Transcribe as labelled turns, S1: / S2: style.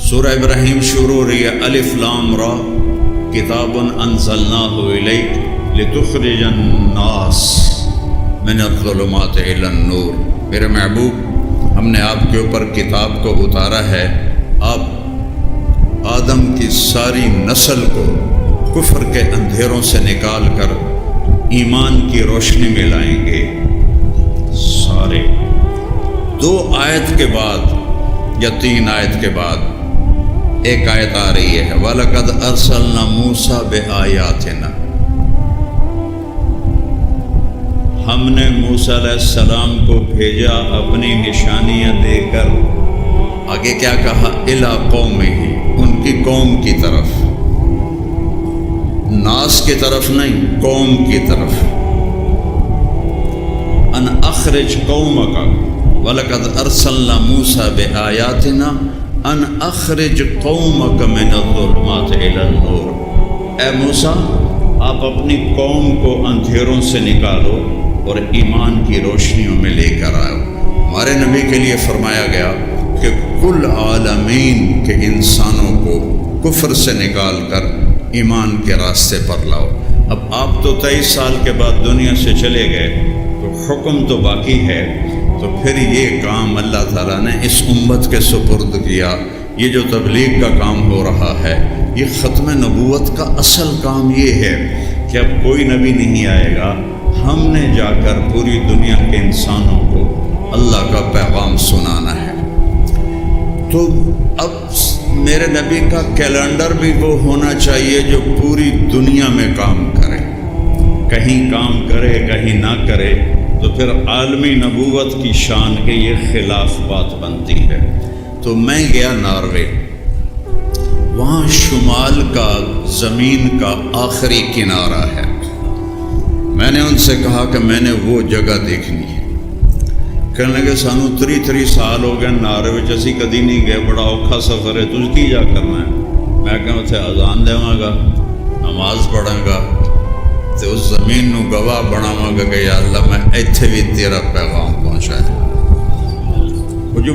S1: سورہ ابراہیم شروع ہو رہی ہے الف لام را کتاب انزلناہ الیک لتخرج الناس من الظلمات الی النور۔ میرے محبوب، ہم نے آپ کے اوپر کتاب کو اتارا ہے، آپ آدم کی ساری نسل کو کفر کے اندھیروں سے نکال کر ایمان کی روشنی میں لائیں گے۔ سارے 2 آیت کے بعد یا 3 آیت کے بعد ایک آیت آ رہی ہے وَلَقَدْ أَرْسَلْنَا مُوسَىٰ بِآيَاتِنَا۔ ہم نے موسیٰ علیہ السلام کو بھیجا اپنی نشانیاں دے کر۔ آگے کیا کہا؟ إِلَىٰ قَوْمِهِ، ان کی قوم کی طرف، ناس کی طرف نہیں، قوم کی طرف۔ أَنْ أَخْرِجْ قَوْمَكَ وَلَقَدْ أَرْسَلْنَا مُوسَىٰ بِآيَاتِنَا ان اخرج قومک من الظلمات الی النور۔ اے موسیٰ، آپ اپنی قوم کو اندھیروں سے نکالو اور ایمان کی روشنیوں میں لے کر آؤ۔ ہمارے نبی کے لیے فرمایا گیا کہ کل عالمین کے انسانوں کو کفر سے نکال کر ایمان کے راستے پر لاؤ۔ اب آپ تو 23 سال کے بعد دنیا سے چلے گئے تو حکم تو باقی ہے، تو پھر یہ کام اللہ تعالیٰ نے اس امت کے سپرد کیا۔ یہ جو تبلیغ کا کام ہو رہا ہے، یہ ختم نبوت کا اصل کام یہ ہے کہ اب کوئی نبی نہیں آئے گا، ہم نے جا کر پوری دنیا کے انسانوں کو اللہ کا پیغام سنانا ہے۔ تو اب میرے نبی کا کیلنڈر بھی وہ ہونا چاہیے جو پوری دنیا میں کام کرے، کہیں کام کرے کہیں نہ کرے، تو پھر عالمی نبوت کی شان کے یہ خلاف بات بنتی ہے۔ تو میں گیا ناروے، وہاں شمال کا زمین کا آخری کنارہ ہے۔ میں نے ان سے کہا کہ میں نے وہ جگہ دیکھنی ہے۔ کہنے لگے سانو 3 سال ہو گئے ناروے چسی کدی نہیں گئے، بڑا اوکھا سفر ہے، تجھ کی جا کرنا ہے؟ میں کہا اتنے اذان دیواں گا، نماز پڑھاں گا، تو اس زمین نو گواہ بناواں گا کہ یا اللہ میں ایتھے بھی تیرا پیغام پہنچایا۔ وہ جو